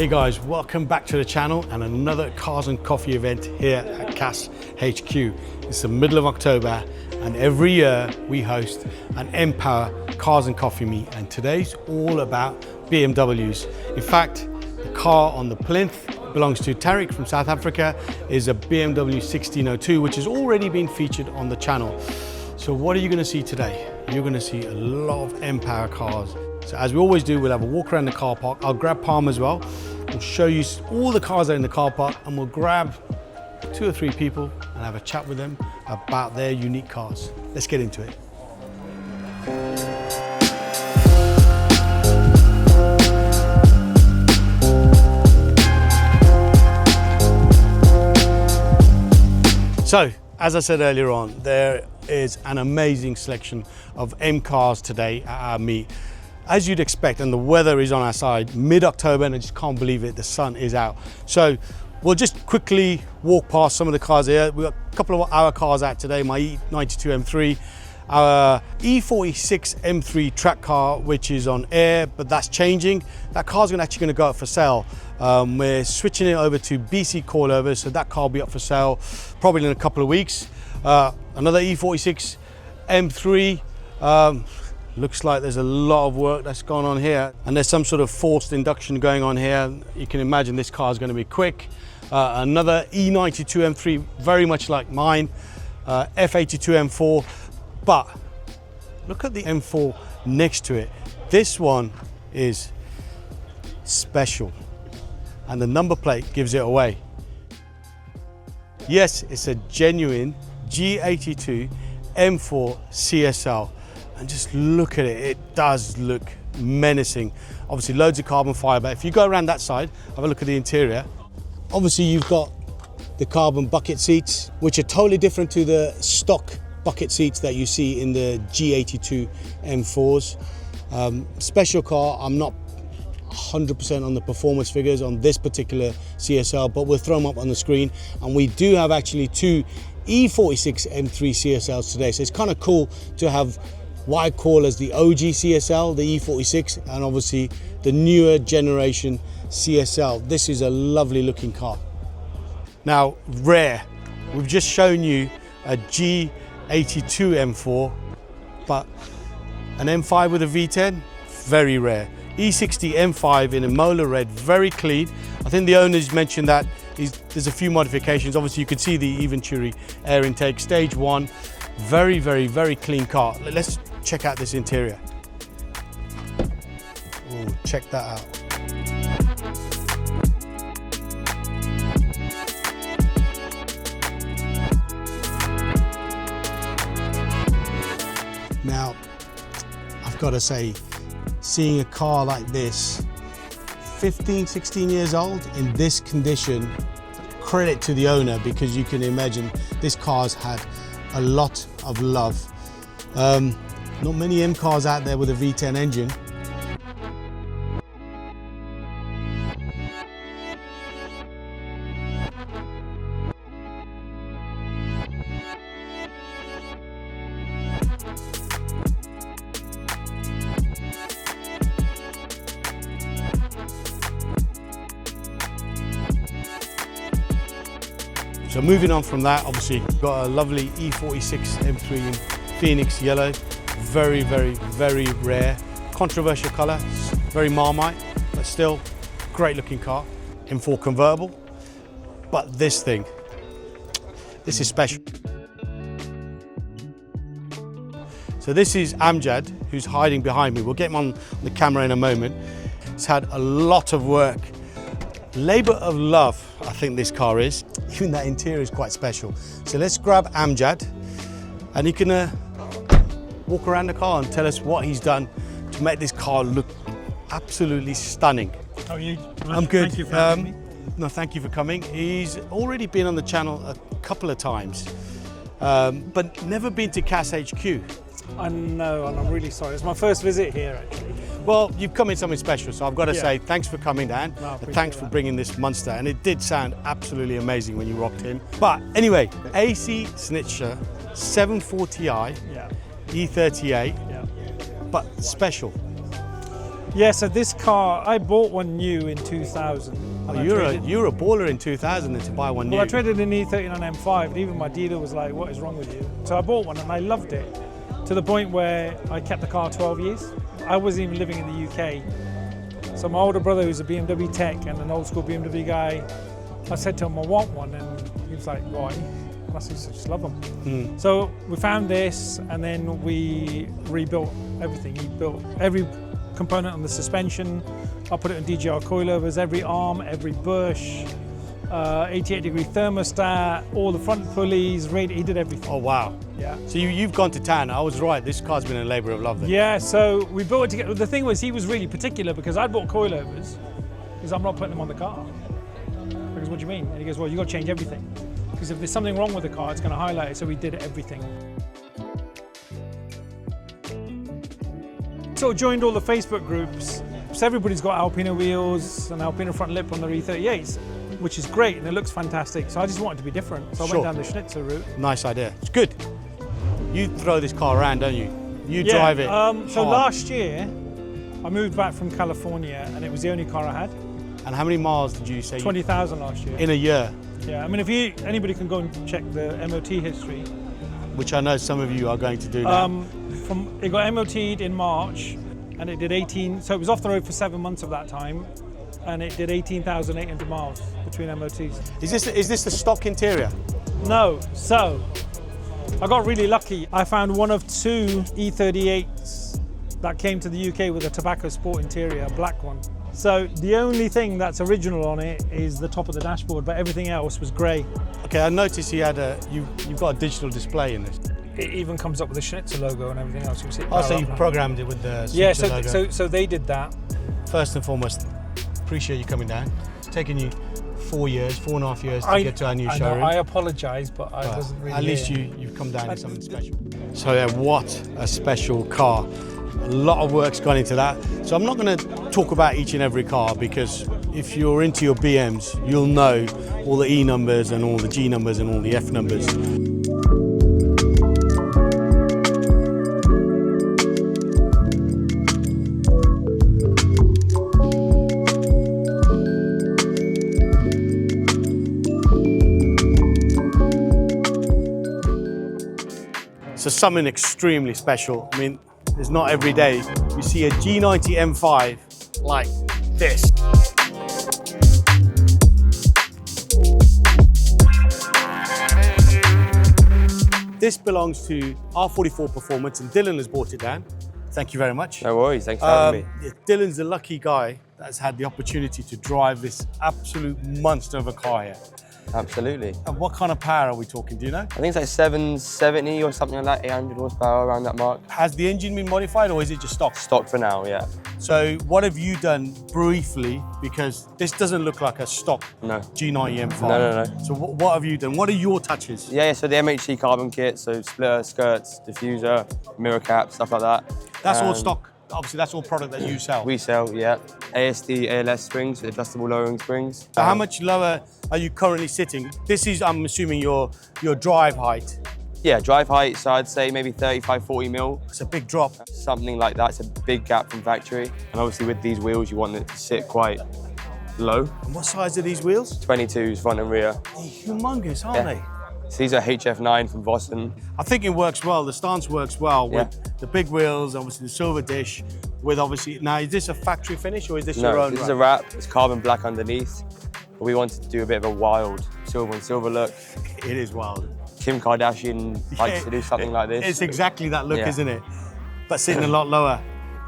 Hey guys, welcome back to the channel and another Cars and Coffee event here at CAS HQ. It's the middle of October and every year we host an M Power Cars and Coffee Meet, and today's all about BMWs. In fact, the car on the plinth belongs to Tariq from South Africa, is a BMW 1602 which has already been featured on the channel. So what are you going to see today? You're going to see a lot of M Power cars. So as we always do, we'll have a walk around the car park. I'll grab Parm as well. We'll show you all the cars that are in the car park, and we'll grab 2 or 3 people and have a chat with them about their unique cars. Let's get into it. So, as I said earlier on, there is an amazing selection of M cars today at our meet. As you'd expect, and the weather is on our side, mid-October, and I just can't believe it, the sun is out. So we'll just quickly walk past some of the cars here. We've got a couple of our cars out today, my E92 M3, our E36 M3 track car, which is on air, but that's changing. That car's actually going to go up for sale. We're switching it over to BC coilover, so that car will be up for sale probably in a couple of weeks. Another E36 M3. Looks like there's a lot of work that's gone on here, and there's some sort of forced induction going on here. You can imagine this car is going to be quick. Another E92 M3, very much like mine, F82 M4, but look at the M4 next to it. This one is special, and the number plate gives it away. Yes, it's a genuine G82 M4 CSL. And just look at it, it does look menacing. Obviously loads of carbon fibre. If you go around that side, have a look at the interior. Obviously you've got the carbon bucket seats, which are totally different to the stock bucket seats that you see in the G82 M4s. Special car, I'm not 100% on the performance figures on this particular CSL, but we'll throw them up on the screen. And we do have actually 2 E36 M3 CSLs today, so it's kind of cool to have what I call as the OG CSL, the E46, and obviously the newer generation CSL. This is a lovely looking car. Now, rare. We've just shown you a G82 M4, but an M5 with a V10, very rare. E60 M5 in a Mola red, very clean. I think the owners mentioned that there's a few modifications. Obviously you can see the Venturi air intake, stage 1, very, very, very clean car. Let's check out this interior. Oh, check that out. Now, I've got to say, seeing a car like this, 15, 16 years old, in this condition, credit to the owner, because you can imagine this car's had a lot of love. Not many M cars out there with a V10 engine. So moving on from that, obviously got a lovely E46 M3 in Phoenix yellow. Very, very, very rare. Controversial colour, very Marmite, but still great looking car. M4 convertible, but this thing, this is special. So this is Amjad, who's hiding behind me. We'll get him on the camera in a moment. It's had a lot of work. Labour of love, I think this car is. Even that interior is quite special. So let's grab Amjad, and he can walk around the car and tell us what he's done to make this car look absolutely stunning. How are you? I'm good. Thank you for having me. No, thank you for coming. He's already been on the channel a couple of times, but never been to CAS HQ. I know, and I'm really sorry. It's my first visit here, actually. Well, you've come in something special, so I've got to say thanks for coming down. No, and thanks for bringing this monster, and it did sound absolutely amazing when you rocked in. But anyway, AC Snitcher 740i, Yeah. E38, Yeah. but special. Yeah, so this car, I bought one new in 2000. Oh, you're a baller in 2000 than to buy one new. Well, I traded an E39 M5, and even my dealer was like, what is wrong with you? So I bought one and I loved it, to the point where I kept the car 12 years. I wasn't even living in the UK. So my older brother, who's a BMW tech and an old school BMW guy, I said to him, I want one, and he was like, why? And I said, I just love them. So we found this, and then we rebuilt everything. He built every component on the suspension. I put it in DGR coilovers, every arm, every bush, 88-degree thermostat, all the front pulleys, he did everything. Oh, wow. Yeah. So you've gone to town. I was right. This car's been a labour of love then. Yeah, so we built it together. The thing was, he was really particular because I bought coilovers because I'm not putting them on the car. Because what do you mean? And he goes, well, you got to change everything. Because if there's something wrong with the car, it's going to highlight it. So we did everything. So I joined all the Facebook groups. So everybody's got ALPINA wheels and ALPINA front lip on their E38s, which is great and it looks fantastic. So I just wanted to be different. So I went down the Schnitzer route. Nice idea. It's good. You throw this car around, don't you? You drive it. So last year, I moved back from California and it was the only car I had. And how many miles did you say? 20,000 last year. In a year? Yeah, I mean, if anybody can go and check the MOT history. Which I know some of you are going to do now. It got MOT'd in March and it did 18, so it was off the road for 7 months of that time, and it did 18,800 miles between MOTs. Is this the stock interior? No, so I got really lucky. I found one of 2 E38s that came to the UK with a tobacco sport interior, a black one. So the only thing that's original on it is the top of the dashboard, but everything else was grey. Okay, I noticed you've got a digital display in this. It even comes up with the Schnitzer logo and everything else. You see So you programmed it with the Schnitzer logo. So they did that. First and foremost, appreciate you coming down. It's taken you 4.5 years to get to our new showroom. I apologise, but I wasn't really At least you've come down with something special. So yeah, what a special car. A lot of work's gone into that. So I'm not going to talk about each and every car, because if you're into your BMs, you'll know all the E numbers and all the G numbers and all the F numbers. So something extremely special. I mean, it's not every day you see a G90 M5 like this. This belongs to R44 Performance, and Dylan has brought it down. Thank you very much. No worries, thanks for having me. Yeah, Dylan's the lucky guy that's had the opportunity to drive this absolute monster of a car here. Absolutely. And what kind of power are we talking, do you know? I think it's like 770 or something like that, 800 horsepower, around that mark. Has the engine been modified, or is it just stock? Stock for now, yeah. So what have you done briefly, because this doesn't look like a stock No. G90 M5. No. So what have you done? What are your touches? Yeah, so the MHC carbon kit, so splitter, skirts, diffuser, mirror cap, stuff like that. That's all stock. Obviously, that's all product that you sell. We sell, yeah. ASD, ALS springs, adjustable lowering springs. So how much lower are you currently sitting? This is, I'm assuming, your drive height. Yeah, drive height, so I'd say maybe 35, 40 mil. It's a big drop. Something like that. It's a big gap from factory. And obviously with these wheels, you want it to sit quite low. And what size are these wheels? 22s, front and rear. They're humongous, aren't they? So these are HF9 from Vossen. I think it works well. The stance works well with the big wheels, obviously the silver dish, with obviously, now is this a factory finish or is this your own? No, this is a wrap. It's carbon black underneath. But we wanted to do a bit of a wild silver and silver look. It is wild. Kim Kardashian likes to do something like this. It's exactly that look, isn't it? But sitting a lot lower.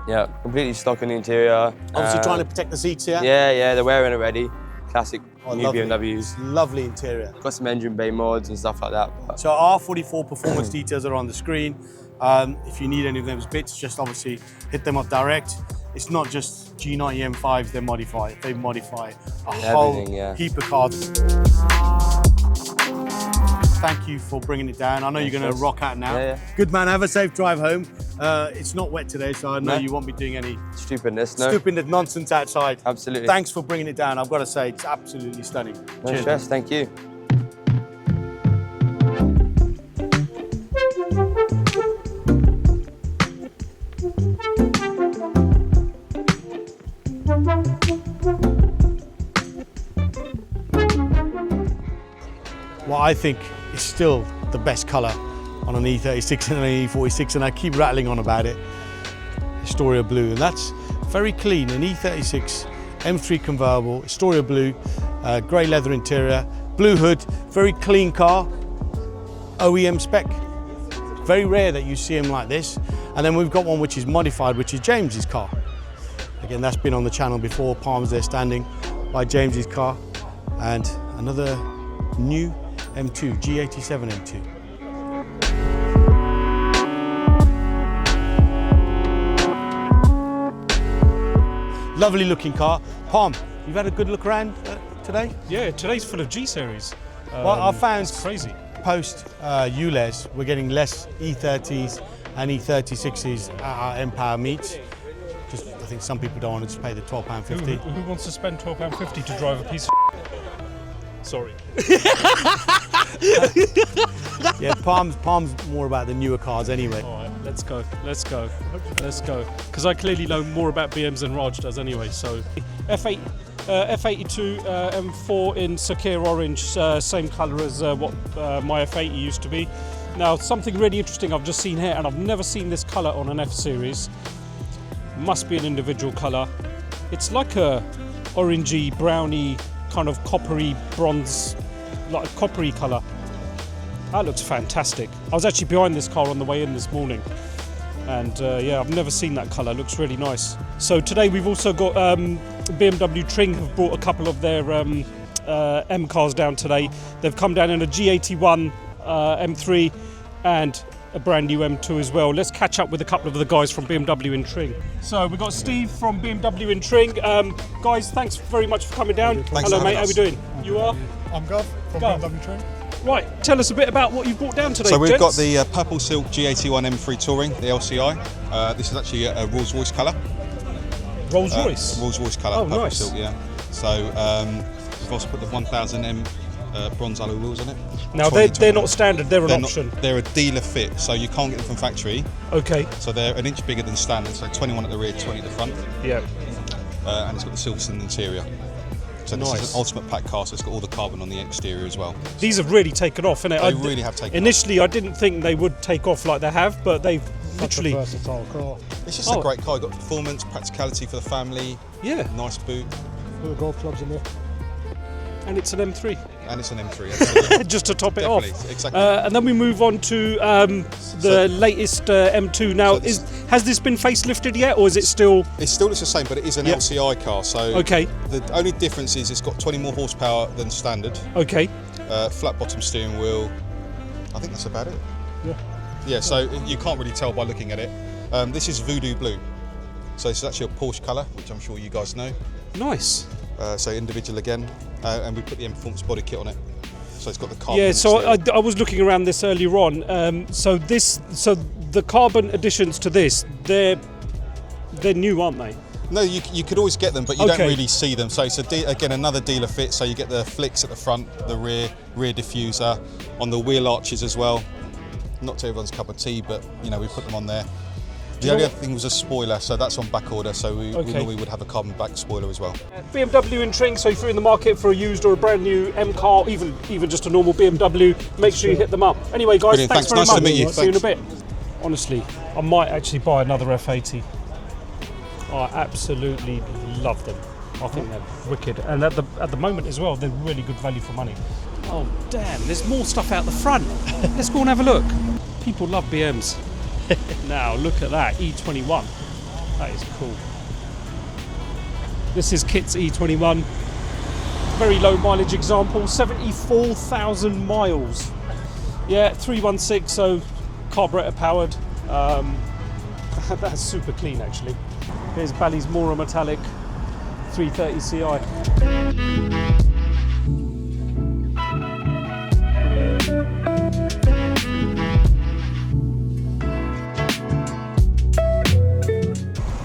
Yeah, completely stock in the interior. Obviously trying to protect the seats here. Yeah, they're wearing already. Classic new lovely. BMWs. Lovely interior. Got some engine bay mods and stuff like that. But So R44 Performance details are on the screen. If you need any of those bits, just obviously hit them up direct. It's not just G90 M5s they modify. They modify a whole heap of cars. Thank you for bringing it down. I know you're going to rock out now. Yeah. Good man, have a safe drive home. It's not wet today, so I know you won't be doing any stupidness, no? stupid nonsense outside. Absolutely. Thanks for bringing it down. I've got to say, it's absolutely stunning. No Cheers. stress, thank you. what I think is still the best colour on an E36 and an E46, and I keep rattling on about it, Astoria Blue, and that's very clean. An E36 M3 convertible, Astoria Blue, grey leather interior, blue hood, very clean car, OEM spec. Very rare that you see them like this. And then we've got one which is modified, which is James's car. Again, that's been on the channel before. Palm's there standing by James's car. And another new M2, G87 M2. Lovely looking car. Palm, you've had a good look around today? Yeah, today's full of G series. Well, I found it's crazy. Post ULEZ, we're getting less E30s and E36s at our M Power Meets. Just, I think some people don't want to just pay the £12.50. Who wants to spend £12.50 to drive a piece of Sorry. Yeah, Palm's more about the newer cars anyway. All right, let's go. Because I clearly know more about BMs than Raj does anyway, so. F82 M4 in Sakir Orange, same colour as what my F80 used to be. Now, something really interesting I've just seen here, and I've never seen this colour on an F series. Must be an individual colour. It's like a orangey, browny, kind of coppery bronze, like a coppery colour. That looks fantastic. I was actually behind this car on the way in this morning. And yeah, I've never seen that colour, looks really nice. So today we've also got BMW Tring have brought a couple of their M cars down today. They've come down in a G81 M3 and a brand new M2 as well. Let's catch up with a couple of the guys from BMW in Tring. So we've got Steve from BMW in Tring. Guys, thanks very much for coming down. Thanks. Hello mate, how are we doing? You are? I'm Gov from BMW Tring. Right, tell us a bit about what you've brought down today, So we've gents. got the purple silk G81 M3 Touring, the LCI. This is actually a Rolls-Royce colour. Rolls-Royce? Rolls-Royce colour, Oh, purple nice. silk, yeah. So we've also put the 1000 M bronze alloy wheels on it. Now they're not standard, they're an option. They're a dealer fit, so you can't get them from factory. Okay. So they're an inch bigger than standard, so 21 at the rear, 20 at the front. Yeah. And it's got the silks in the interior. So this Nice. is an ultimate pack car, so it's got all the carbon on the exterior as well. These have really taken off, innit? They really have taken off. Initially, I didn't think they would take off like they have, but they've literally. versatile car. It's just a great car. You've got performance, practicality for the family, Yeah, nice boot, Little golf clubs in there. and it's an M3, and it's an M3. absolutely. just to top it Definitely, off. exactly. And then we move on to the latest M2. Now, So this- has this been facelifted yet, or is it still? It still looks the same, but it is an Yep. LCI car. So Okay. the only difference is it's got 20 more horsepower than standard. Okay. Flat bottom steering wheel. I think that's about it. Yeah. Yeah. So you can't really tell by looking at it. This is Voodoo Blue. So it's actually a Porsche colour, which I'm sure you guys know. Nice. So individual again, and we put the M Performance body kit on it. So it's got the carbon. Yeah. So exterior. I was looking around this earlier on. So the carbon additions to this, they're new, aren't they? No, you could always get them, but you Okay. don't really see them. So it's again another dealer fit. So you get the flicks at the front, the rear diffuser, on the wheel arches as well. Not to everyone's cup of tea, but you know we put them on there. The only other thing was a spoiler, so that's on back order. So we normally would have a carbon back spoiler as well. BMW in Tring, so if you're in the market for a used or a brand new M car, even just a normal BMW, make sure you hit them up. Anyway, guys, Brilliant, thanks thanks. very Nice much. to meet you. See you in a Thanks. bit. Honestly, I might actually buy another F80. I absolutely love them. I think they're wicked, and at the moment as well, they're really good value for money. Oh damn! There's more stuff out the front. Let's go and have a look. People love BMs. Now look at that E21. That is cool. This is Kit's E21. Very low mileage example, 74,000 miles. Yeah, 316, so carburetor powered. That's super clean actually. Here's Bally's Mora Metallic 330 CI.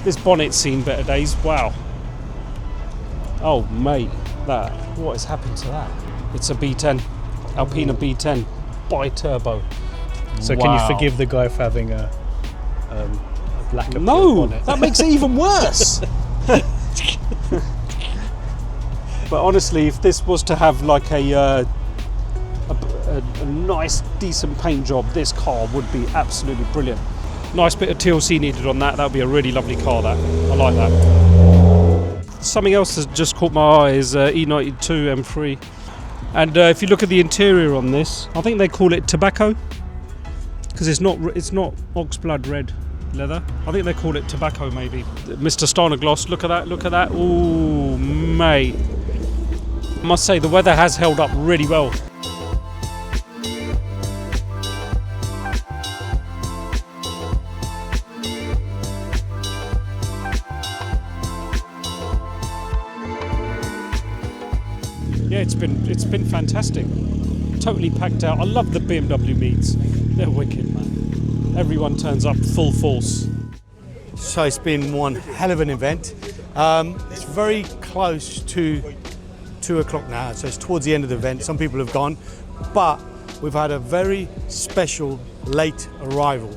This bonnet's seen better days, wow. Oh mate, what has happened to that? It's a B10, Alpina B10, bi-turbo. So can you forgive the guy for having a lack of No, on it? that makes it even worse. But honestly, if this was to have like a a nice, decent paint job, this car would be absolutely brilliant. Nice bit of TLC needed on that. That would be a really lovely car, that. I like that. Something else that just caught my eye is E92 M3. And if you look at the interior on this, I think they call it tobacco, because it's not oxblood red leather. I think they call it tobacco, maybe. Mr. Stjarnagloss, look at that, look at that. Ooh, mate. I must say the weather has held up really well. Yeah, it's been fantastic. Totally packed out. I love the BMW meets. They're wicked, man. Everyone turns up full force. So it's been one hell of an event. It's very close to 2 o'clock now, so it's towards the end of the event. Some people have gone, but we've had a very special late arrival.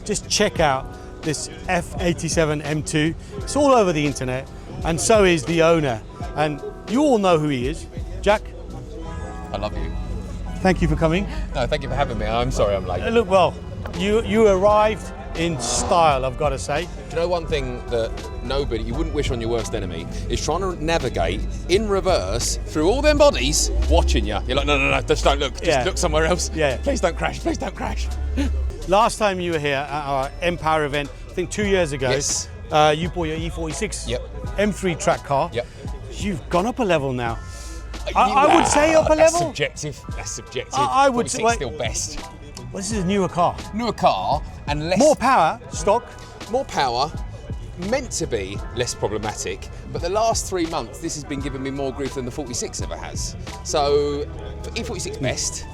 Just check out this F87 M2. It's all over the internet, and so is the owner. And you all know who he is. Jack, I love you. thank you for coming. No, thank you for having me. I'm sorry I'm late. Look, well, you arrived in style, I've got to say. Do you know one thing that you wouldn't wish on your worst enemy, is trying to navigate in reverse through all them bodies watching you. You're like, no, just don't look. Just look somewhere else. Yeah. Please don't crash. Please don't crash. Last time you were here at our M Power event, I think 2 years ago, Yes. You bought your E36 Yep. M3 track car. Yep. You've gone up a level now. I would say up a That's level. subjective. That's subjective. I would say- 46 still best. Well, this is a newer car. Newer car and less. More power, stock. More power. Meant to be less problematic, but the last 3 months this has been giving me more grief than the 46 ever has. So E46 best.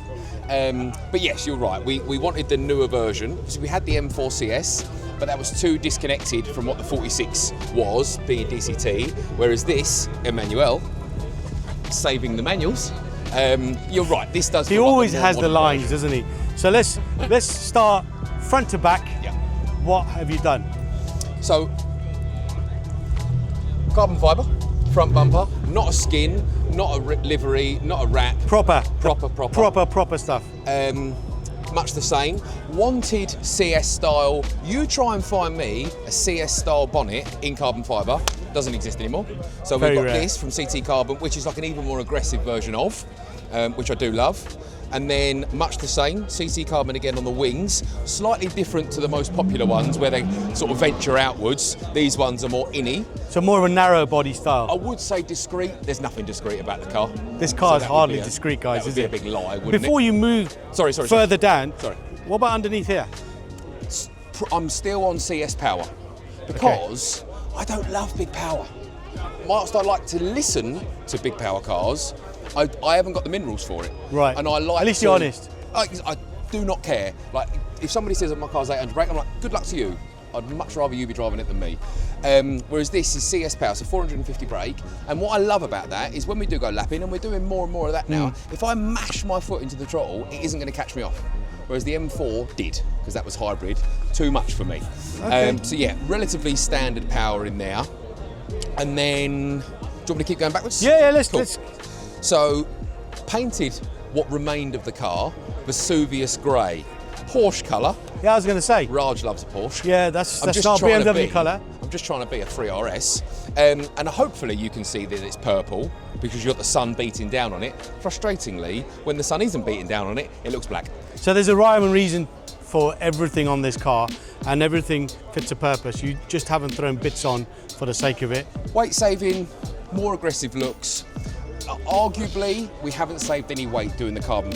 But yes, you're right. We wanted the newer version because we had the M4 CS, but that was too disconnected from what the 46 was, being DCT. Whereas this, Emmanuel, saving the manuals. You're right. This does. He feel like always more has the modern lines, version. doesn't he? So let's start front to back. Yeah. What have you done? So, carbon fibre, front bumper, not a skin, not a livery, not a wrap. Proper stuff. Much the same. Wanted CS style. You try and find me a CS style bonnet in carbon fibre. Doesn't exist anymore. So Very we've got rare. this from CT Carbon, which is like an even more aggressive version of, which I do love. And then much the same, CT Carbon again on the wings, slightly different to the most popular ones where they sort of venture outwards. These ones are more inny. So more of a narrow body style. I would say discreet. There's nothing discreet about the car. This car is that would hardly be a- discreet, guys, That is would it? be a big lie, wouldn't Before it? you move Sorry. further down, Sorry. what about underneath here? I'm still on CS power because I don't love big power. Whilst I like to listen to big power cars, I haven't got the minerals for it. Right. And I like At least to- you're honest. I do not care. Like, if somebody says that my car's 800 brake, I'm like, good luck to you. I'd much rather you be driving it than me. Whereas this is CS power, so 450 brake. And what I love about that is when we do go lapping, and we're doing more and more of that now, if I mash my foot into the throttle, it isn't going to catch me off. Whereas the M4 did, because that was hybrid. Too much for me. Okay. So yeah, relatively standard power in there. And then, do you want me to keep going backwards? Yeah, let's. Cool. So, painted what remained of the car, Vesuvius grey. Porsche colour. Yeah, I was going to say. Raj loves a Porsche. Yeah, that's just our trying to BMW be- colour. I'm just trying to be a 3RS. And hopefully you can see that it's purple because you've got the sun beating down on it. Frustratingly, when the sun isn't beating down on it, it looks black. So there's a rhyme and reason for everything on this car, and everything fits a purpose. You just haven't thrown bits on for the sake of it. Weight saving, more aggressive looks. Arguably, we haven't saved any weight doing the carbon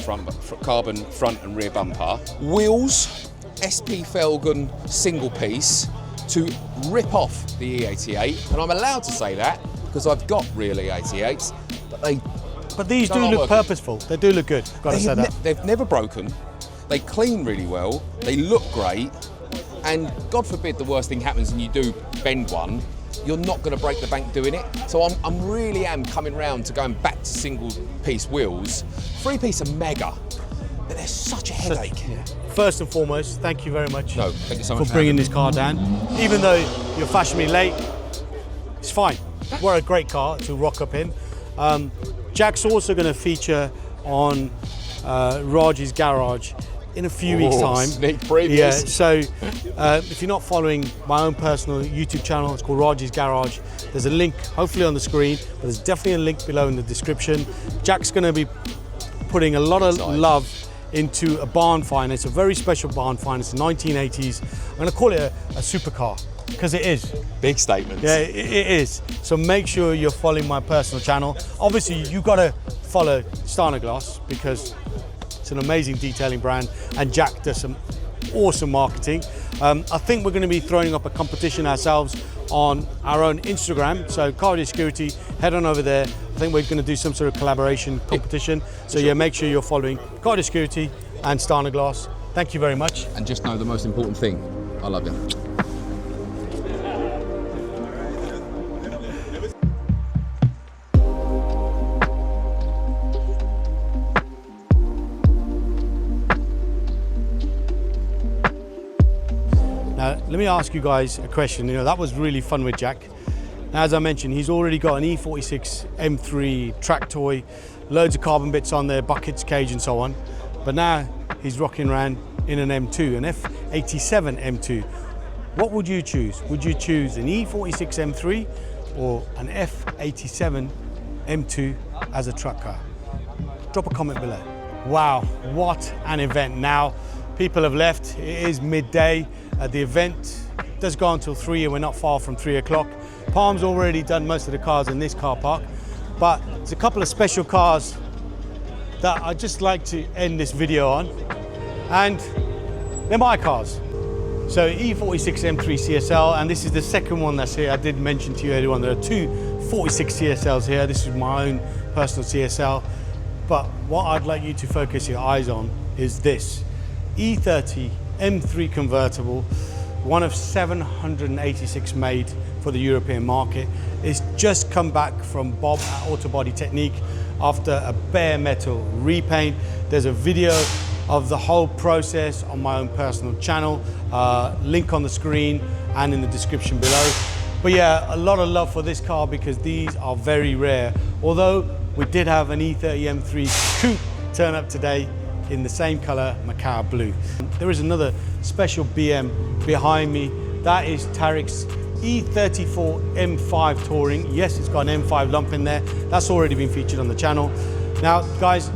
front and rear bumper. Wheels, SP Felgen single piece to rip off the E88, and I'm allowed to say that because I've got real E88s, But these No, do not look working. purposeful. They do look good. Got to say that. they've never broken. They clean really well. They look great, and God forbid the worst thing happens and you do bend one. You're not going to break the bank doing it. So I'm really coming round to going back to single piece wheels. 3-piece are mega, but they're such a headache. First and foremost, thank you very much No, thank you so much for bringing this car down. Even though you're fashionably late, it's fine. What a great car to rock up in. Jack's also going to feature on Raj's garage in a few weeks' time. Sneak previews. Yeah, so if you're not following my own personal YouTube channel, it's called Raj's Garage. There's a link hopefully on the screen, but there's definitely a link below in the description. Jack's going to be putting a lot of love into a barn finder. It's a very special barn finder. It's the 1980s. I'm going to call it a supercar, because it is. Big statements. Yeah, it is. So make sure you're following my personal channel. Obviously, you've got to follow Stjarnagloss, because it's an amazing detailing brand, and Jack does some awesome marketing. I think we're going to be throwing up a competition ourselves on our own Instagram. So Cardio Security, head on over there. I think we're going to do some sort of collaboration competition. So yeah, make sure you're following Cardio Security and Stjarnagloss. Thank you very much. And just know the most important thing, I love you. Now, let me ask you guys a question. You know, that was really fun with Jack. Now, as I mentioned, he's already got an E36 M3 track toy, loads of carbon bits on there, buckets, cage, and so on. But now he's rocking around in an M2, an F87 M2. What would you choose? Would you choose an E36 M3 or an F87 M2 as a truck car? Drop a comment below. Wow, what an event. Now, people have left. It is midday. The event does go until 3 and we're not far from 3 o'clock. Parm's already done most of the cars in this car park, but there's a couple of special cars that I'd just like to end this video on, and they're my cars. So E36 M3 CSL, and this is the second one that's here. I did mention to you earlier on, there are two 46 CSLs here. This is my own personal CSL, but what I'd like you to focus your eyes on is this E30 M3 convertible, one of 786 made for the European market. It's just come back from Bob at Auto Body Technique after a bare metal repaint. There's a video of the whole process on my own personal channel, link on the screen and in the description below. But yeah, a lot of love for this car because these are very rare. Although we did have an E30 M3 coupe turn up today in the same color, Macau blue. There is another special BM behind me. That is Tariq's E34 M5 Touring. Yes, it's got an M5 lump in there. That's already been featured on the channel. Now, guys,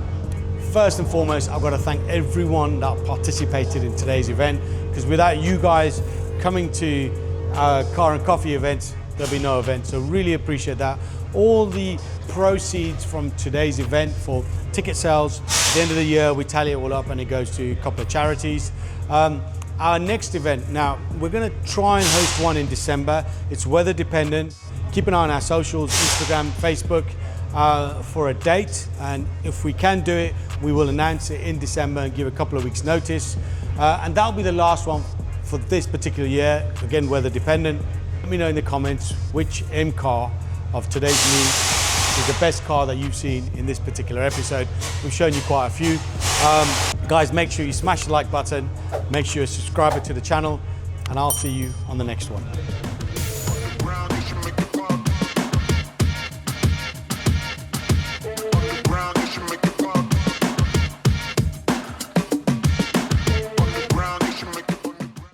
first and foremost, I've got to thank everyone that participated in today's event, because without you guys coming to our car and coffee events, there'll be no event. So really appreciate that. All the proceeds from today's event for ticket sales, at the end of the year, we tally it all up and it goes to a couple of charities. Our next event, now we're going to try and host one in December. It's weather dependent. Keep an eye on our socials, Instagram, Facebook, for a date. And if we can do it, we will announce it in December and give a couple of weeks notice. And that'll be the last one for this particular year. Again, weather dependent. Let me know in the comments which M car of today's meet is the best car that you've seen in this particular episode. We've shown you quite a few. Guys, make sure you smash the like button, make sure you're subscribed to the channel, and I'll see you on the next one.